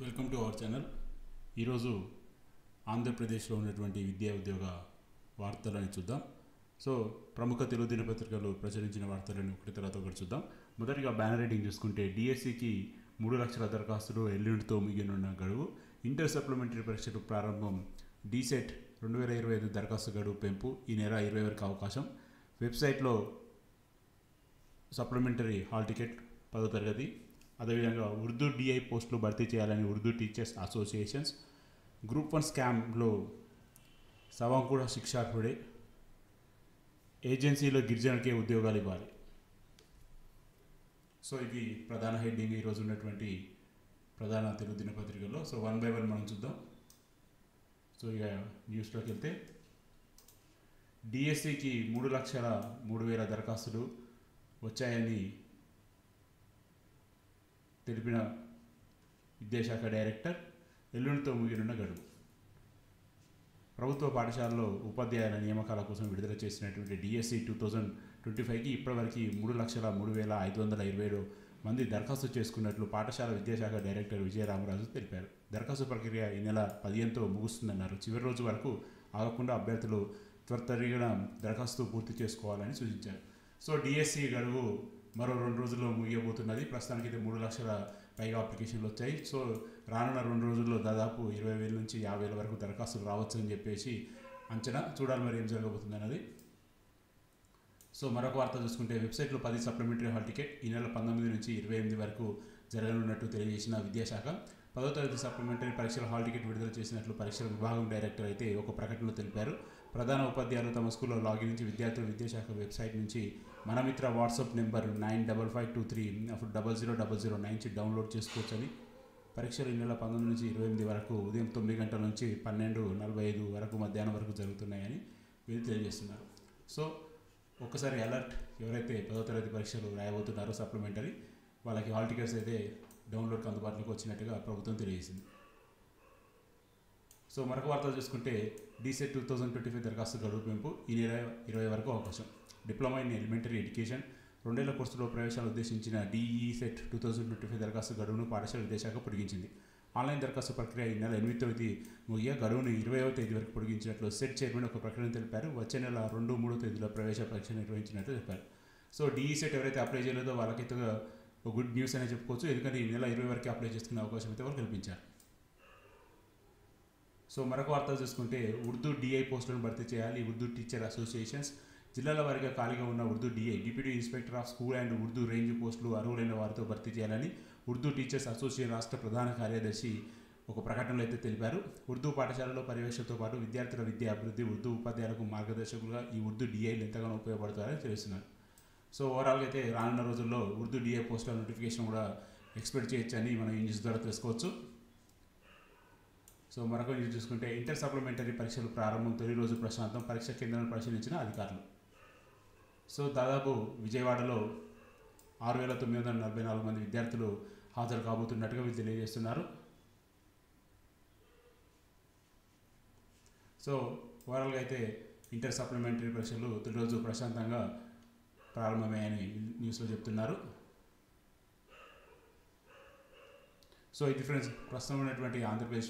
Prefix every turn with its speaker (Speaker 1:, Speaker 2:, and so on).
Speaker 1: Welcome to our channel. ఈరోజు ఆంధ్రప్రదేశ్లో ఉన్నటువంటి విద్యా ఉద్యోగ వార్తలను చూద్దాం. సో ప్రముఖ తెలుగు దినపత్రికలు ప్రచురించిన వార్తలను ఒకటి తర్వాత ఒకటి చూద్దాం. మొదటిగా బ్యానర్ రీడింగ్ చూసుకుంటే డిఎస్సికి 3 లక్షల దరఖాస్తులు ఎల్లుండితో ముగియనున్న గడువు. ఇంటర్ సప్లిమెంటరీ పరీక్షలు ప్రారంభం. డీసెట్ 2025 దరఖాస్తు గడువు పెంపు ఈ నెల 20 వరకు అవకాశం. వెబ్సైట్లో సప్లిమెంటరీ హాల్ టికెట్ 10వ తరగతి. అదేవిధంగా ఉర్దూ డిఐ పోస్టులు భర్తీ చేయాలని ఉర్దూ టీచర్స్ అసోసియేషన్స్. గ్రూప్ 1 స్కామ్లో సవాంకుడ శిక్షార్హుడే. ఏజెన్సీలో గిరిజనులకే ఉద్యోగాలు ఇవ్వాలి. సో ఇది ప్రధాన హెడ్డింగ్ ఈరోజు ఉన్నటువంటి ప్రధాన తెలుగు దినపత్రికల్లో. సో వన్ బై వన్ మనం చూద్దాం. సో ఇక న్యూస్లోకి వెళ్తే డిఎస్సికి 3,03,000 దరఖాస్తులు వచ్చాయని తెలిపిన విద్యాశాఖ డైరెక్టర్. ఎల్లుండితో ముగినున్న గడువు. ప్రభుత్వ పాఠశాలలో ఉపాధ్యాయుల నియామకాల కోసం విడుదల చేసినటువంటి డిఎస్సి 2025కి ఇప్పటివరకు 3,03,527 మంది దరఖాస్తు చేసుకున్నట్లు పాఠశాల విద్యాశాఖ డైరెక్టర్ విజయరామరాజు తెలిపారు. దరఖాస్తు ప్రక్రియ ఈ నెల 15తో ముగుస్తుందన్నారు. చివరి రోజు వరకు ఆగకుండా అభ్యర్థులు త్వరితగతిన దరఖాస్తు పూర్తి చేసుకోవాలని సూచించారు. సో డిఎస్సి గడువు మరో 2 రోజుల్లో ముగియబోతున్నది. ప్రస్తుతానికి అయితే 3 లక్షల పైగా అప్లికేషన్లు వచ్చాయి. సో రానున్న 2 రోజుల్లో దాదాపు 20,000 నుంచి 50,000 వరకు దరఖాస్తులు రావచ్చు అని చెప్పేసి అంచనా. చూడాలి మరి ఏం జరగబోతుంది అన్నది. సో మరొక వార్త చూసుకుంటే వెబ్సైట్లో 10 సప్లిమెంటరీ హాల్ టికెట్ ఈ నెల 19 నుంచి 28 వరకు జరగనున్నట్టు తెలియజేసిన విద్యాశాఖ. 10వ తరగతి సప్లిమెంటరీ పరీక్షల హాల్ టికెట్ విడుదల చేసినట్లు పరీక్షల విభాగం డైరెక్టర్ అయితే ఒక ప్రకటనలో తెలిపారు. ప్రధాన ఉపాధ్యాయులు తమ స్కూల్లో లాగిన్ నుంచి విద్యార్థులు విద్యాశాఖ వెబ్సైట్ నుంచి మనమిత్ర వాట్సాప్ నెంబర్ 9552300009 నుంచి డౌన్లోడ్ చేసుకోవచ్చని. పరీక్షలు ఈ నెల 19 నుంచి 28 వరకు ఉదయం 9 గంటల నుంచి 12:45 వరకు మధ్యాహ్నం వరకు జరుగుతున్నాయని వీళ్ళు తెలియజేస్తున్నారు. సో ఒక్కసారి అలర్ట్, ఎవరైతే 10వ తరగతి పరీక్షలు రాయబోతున్నారో సప్లిమెంటరీ వాళ్ళకి హాల్ టికెట్స్ అయితే డౌన్లోడ్కి అందుబాటులోకి వచ్చినట్టుగా ప్రభుత్వం తెలియజేసింది. సో మరొక వార్త చూసుకుంటే డీసెట్ 2025 దరఖాస్తు గడువు పెంపు ఈ నెల 20 వరకు అవకాశం. డిప్లొమా ఇన్ ఎలిమెంటరీ ఎడ్యుకేషన్ 2 ఏళ్ల కోర్సులో ప్రవేశాలు ఉద్దేశించిన డిఈసెట్ 2025 దరఖాస్తు గడువును పాఠశాల విద్యాశాఖ పొడిగించింది. ఆన్లైన్ దరఖాస్తు ప్రక్రియ ఈ నెల 8వ తేదీ ముగియ గడువును 20వ తేదీ వరకు పొడిగించినట్లు సెట్ చైర్మన్ ఒక ప్రకటన తెలిపారు. వచ్చే నెల 2, 3 తేదీలో ప్రవేశ పరీక్ష నిర్వహించినట్లు చెప్పారు. సో డిఈసెట్ ఎవరైతే అప్లై చేయలేదో వాళ్ళకైతే ఒక గుడ్ న్యూస్ అనే చెప్పుకోవచ్చు. ఎందుకంటే ఈ నెల 20 వరకు అప్లై చేసుకునే అవకాశం అయితే వాళ్ళు కల్పించారు. సో మరొక వార్త చూసుకుంటే ఉర్దూ డిఐ పోస్టులను భర్తీ చేయాలి ఉర్దూ టీచర్ అసోసియేషన్స్. జిల్లాల వారీగా ఖాళీగా ఉన్న Urdu DI deputy inspector of school and Urdu range పోస్టులు అర్హులైన వారితో భర్తీ చేయాలని ఉర్దూ టీచర్స్ అసోసియేషన్ రాష్ట్ర ప్రధాన కార్యదర్శి ఒక ప్రకటనలో అయితే తెలిపారు. ఉర్దూ పాఠశాలలో పర్యవేక్షణతో పాటు విద్యార్థుల విద్యా అభివృద్ధి, ఉర్దూ ఉపాధ్యాయులకు మార్గదర్శకులుగా ఈ ఉర్దూ డిఐలు ఎంతగానో ఉపయోగపడతారని తెలుస్తున్నారు. సో ఓవరాల్గా అయితే రానున్న రోజుల్లో ఉర్దూ డిఐ పోస్టుల నోటిఫికేషన్ కూడా ఎక్స్పెక్ట్ చేయొచ్చని మనం ఈ న్యూస్ ద్వారా తెలుసుకోవచ్చు. సో మరొక న్యూస్ చూసుకుంటే ఇంటర్ సప్లిమెంటరీ పరీక్షలు ప్రారంభం. తొలి రోజు ప్రశాంతం. పరీక్ష కేంద్రాలను పరిశీలించిన అధికారులు. సో దాదాపు విజయవాడలో 6,944 మంది విద్యార్థులు హాజరు కాబోతున్నట్టుగా వీళ్ళు తెలియజేస్తున్నారు. సో ఓవరాల్గా అయితే ఇంటర్ సప్లిమెంటరీ పరీక్షలు తొలి రోజు ప్రశాంతంగా ప్రారంభమయ్యాయని న్యూస్లో చెప్తున్నారు. సో ఇది ఫ్రెండ్స్ ప్రస్తుతం ఉన్నటువంటి ఆంధ్రప్రదేశ్